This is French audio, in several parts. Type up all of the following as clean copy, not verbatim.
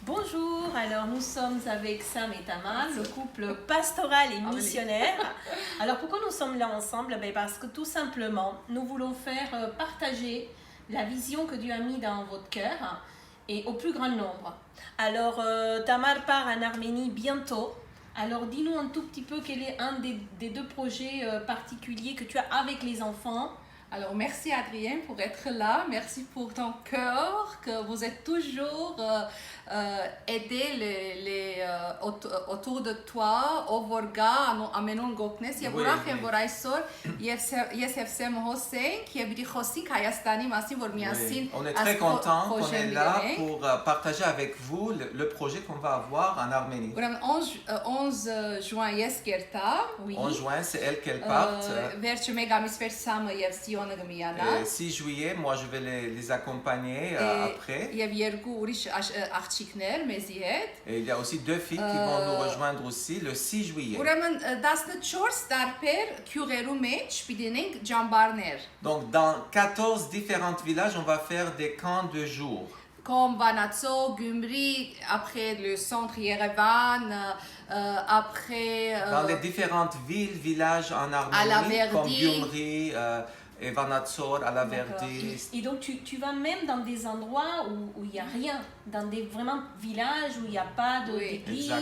Bonjour, alors nous sommes avec Sam et Tamar, le couple pastoral et missionnaire. Alors pourquoi nous sommes là ensemble? Parce que tout simplement, nous voulons faire partager la vision que Dieu a mis dans votre cœur et au plus grand nombre. Alors Tamar part en Arménie bientôt. Alors dis-nous un tout petit peu quel est un des deux projets particuliers que tu as avec les enfants. Alors, merci Adrien pour être là. Merci pour ton cœur, que vous êtes toujours aidé autour de toi, au Vorga, à Menon Goknes. Il y a beaucoup de Voraisor, Yesefsem Hossein, qui est Brichosik, Hayastani, Massi, Vormiasin. On est très content qu'on est là pour partager avec vous le projet qu'on va avoir en Arménie. 11 juin, Yeskerta. 11 juin, c'est elle qu'elle parte. Verche Megamis Versam, Yevsi. 6 juillet, moi je vais les accompagner après. Et il y a aussi deux filles qui vont nous rejoindre aussi le 6 juillet. Donc dans 14 différents villages, on va faire des camps de jour. Comme Vanatso, Gumri, après le centre Yerevan, après... dans les différentes villes, villages en Arménie, comme Gumri, et Vanatsor, à la Verdi. Et donc tu vas même dans des endroits où il n'y a rien, dans des vraiment villages où il n'y a pas d'église.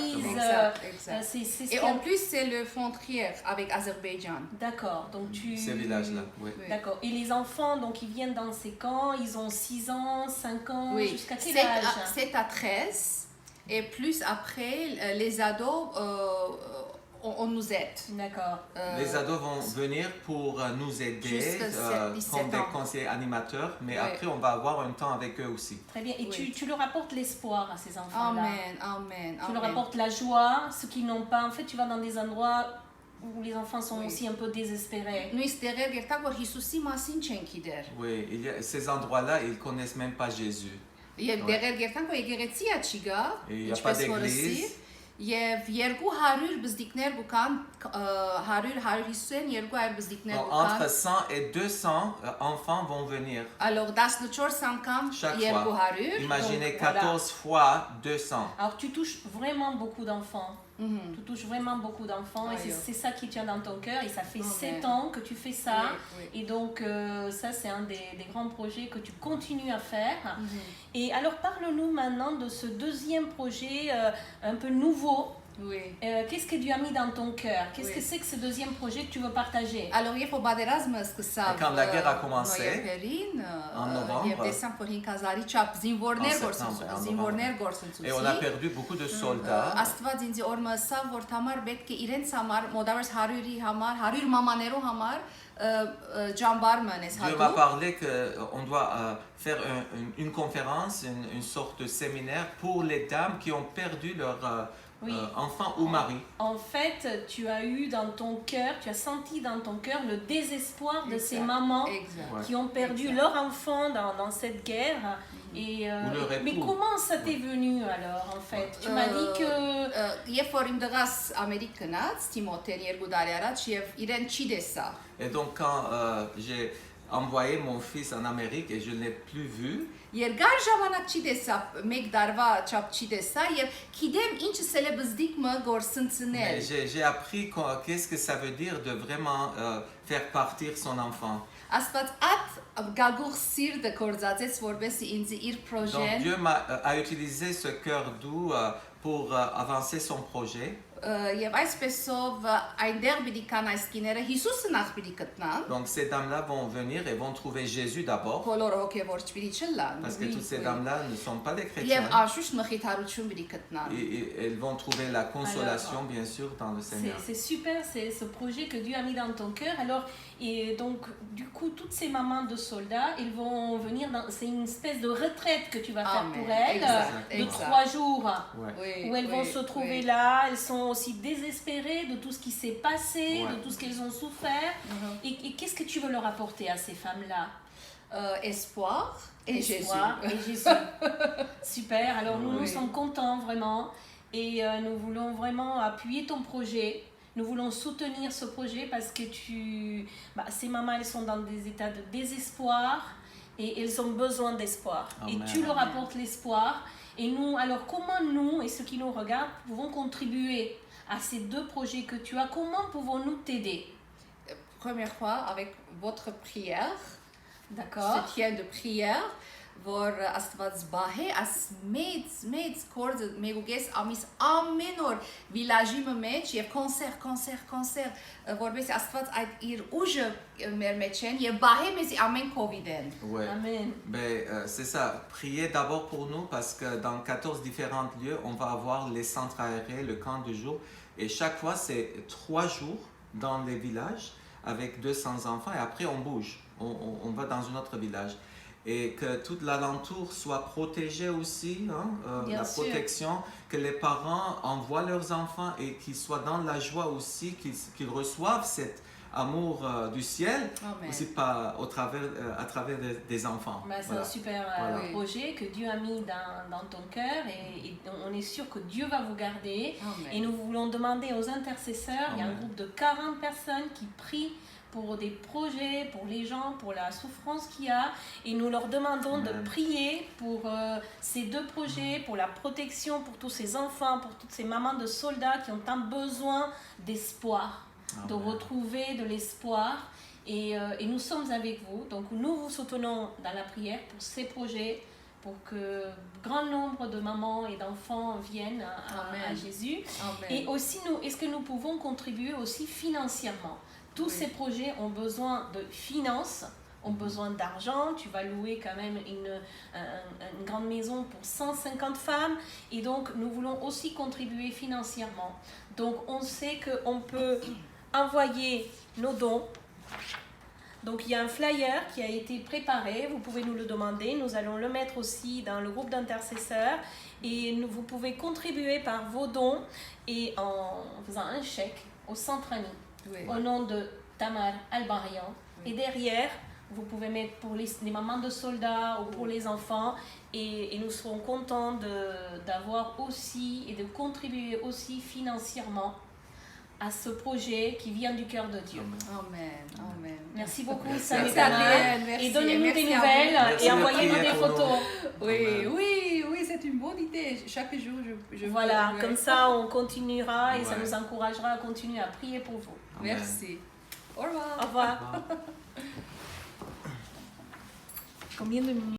Et en plus c'est le frontière avec Azerbaïdjan. D'accord, donc ces villages-là, oui. D'accord. Et les enfants, donc ils viennent dans ces camps, ils ont 6 ans, 5 ans, jusqu'à quel âge? 7 à 13. Et plus après, les ados... on nous aide. D'accord. Les ados vont venir pour nous aider comme des conseillers animateurs, mais après on va avoir un temps avec eux aussi. Très bien. Et tu leur apportes l'espoir à ces enfants-là. Amen. Tu leur apportes la joie, ceux qui n'ont pas. En fait, tu vas dans des endroits où les enfants sont aussi un peu désespérés. Oui, ces endroits-là, ils ne connaissent même pas Jésus. Il n'y a pas d'église. Եվ 200 բզդիկներ կան 100-150 բզդիկներ կան. Entre 100 et 200 enfants vont venir. Alors 14 անգամ 200. Imaginez 14 fois 200. Alors tu touches vraiment beaucoup d'enfants. Tu touches vraiment beaucoup d'enfants et c'est ça qui tient dans ton cœur et ça fait 7 ans que tu fais ça et donc ça c'est un des grands projets que tu continues à faire. Et alors parle-nous maintenant de ce deuxième projet un peu nouveau. Qu'est-ce que Dieu a mis dans ton cœur? Qu'est-ce que c'est que ce deuxième projet que tu veux partager? Alors, quand la guerre a commencé, en novembre, et on a perdu beaucoup de soldats. Dieu m'a parlé qu'on doit faire une conférence, une sorte de séminaire pour les dames qui ont perdu leur enfant ou mari. En fait, tu as eu dans ton cœur, tu as senti dans ton cœur le désespoir de ces mamans qui ont perdu leur enfant dans cette guerre. Et, mais comment ça t'est venu alors en fait? Tu m'as dit que... Et donc quand j'ai envoyé mon fils en Amérique et je ne l'ai plus vu, Երկար ժամանակ չի տեսա, մեկ դարվա չափ չի տեսա եւ գիտեմ ինչը սել է բզդիկը գործընծնել. J'ai appris qu'est-ce que ça veut dire de vraiment faire partir son enfant. Աստված ատ գագուղ սիրտը կորզածեց որպեսզի ինձ իր պրոժեն. Donc Dieu a utilisé ce cœur doux pour avancer son projet. Եվ այսպեսով այնտեղ պիտի կան այս կիները Հիսուսը նախ պիտի գտնան. Donc ces dames-là vont venir et vont trouver Jésus d'abord. Բոլորը հոգևոր չպիտի չլան. Parce que toutes ces dames-là ne sont pas des chrétiens. Եվ անշուշտ մխիթարություն պիտի գտնան. Et elles vont trouver la consolation bien sûr dans le Seigneur. C'est super, c'est ce projet que Dieu a mis dans ton cœur. Alors et donc du coup toutes ces mamans de soldats, ils vont venir c'est une espèce de retraite que tu vas faire pour elles de 3 jours où elles vont se trouver là, elles sont aussi désespérées de tout ce qui s'est passé, de tout ce qu'elles ont souffert. Et qu'est-ce que tu veux leur apporter à ces femmes-là? Espoir et Jésus. Super, alors nous sommes contents vraiment et nous voulons vraiment appuyer ton projet. Nous voulons soutenir ce projet parce que ces mamans elles sont dans des états de désespoir et ils ont besoin d'espoir. Amen. Et tu leur apportes l'espoir. Et nous, alors comment nous et ceux qui nous regardent pouvons contribuer à ces 2 projets que tu as? Comment pouvons-nous t'aider? Première fois, avec votre prière, D'accord? soutien de prière, որ Աստված բահե աս մեծ կորձը մեգուգես ամիս ամեն օր վիլաժի մեջ եւ կոնսեր որպես Աստված այդ իր ուժը մեր մեջ են եւ բահե մեզ ամեն կովիդեն. Ouais. Amen. Ben, c'est ça, priez d'abord pour nous parce que dans 14 différents lieux, on va avoir les centres aérés, le camp de jour. Et chaque fois, c'est 3 jours dans les villages avec 200 enfants et après on bouge. On va dans un autre village. Et que tout l'alentour soit protégé aussi, la sûr. protection, que les parents envoient leurs enfants et qu'ils soient dans la joie aussi, qu'ils reçoivent cet amour du ciel, Amen. aussi à travers des enfants. Bah, c'est Voilà. un super Voilà. projet que Dieu a mis dans ton cœur et on est sûr que Dieu va vous garder. Amen. Et nous voulons demander aux intercesseurs, il y a un Amen. groupe de 40 personnes qui prient pour des projets, pour les gens, pour la souffrance qu'il y a. Et nous leur demandons Amen. de prier pour ces 2 projets, pour la protection, pour tous ces enfants, pour toutes ces mamans de soldats qui ont tant besoin d'espoir, de Amen. retrouver de l'espoir. Et nous sommes avec vous. Donc nous vous soutenons dans la prière pour ces projets, pour que grand nombre de mamans et d'enfants viennent à Amen. Jésus. Amen. Et aussi, est-ce que nous pouvons contribuer aussi financièrement? Tous ces projets ont besoin de finances, ont besoin d'argent. Tu vas louer quand même une grande maison pour 150 femmes. Et donc, nous voulons aussi contribuer financièrement. Donc, on sait qu'on peut envoyer nos dons. Donc, il y a un flyer qui a été préparé. Vous pouvez nous le demander. Nous allons le mettre aussi dans le groupe d'intercesseurs. Et vous pouvez contribuer par vos dons et en faisant un chèque au Centre Annie. Oui. Au nom de Tamar Albarian. Et derrière, vous pouvez mettre pour les mamans de soldats ou pour les enfants. Et nous serons contents d'avoir aussi et de contribuer aussi financièrement à ce projet qui vient du cœur de Dieu. Amen. Amen. Merci beaucoup, Merci Sam à et toi. Tamar. Merci. Et donnez-nous Merci des à vous. nouvelles Merci et de envoyez-nous prier des pour nous. photos. Oui, c'est une bonne idée. Chaque jour, je Voilà, oui. comme ça on continuera et ça Ouais. nous encouragera à continuer à prier pour vous. Amen. Merci. Au revoir. Au revoir. Au revoir. Combien de minutes?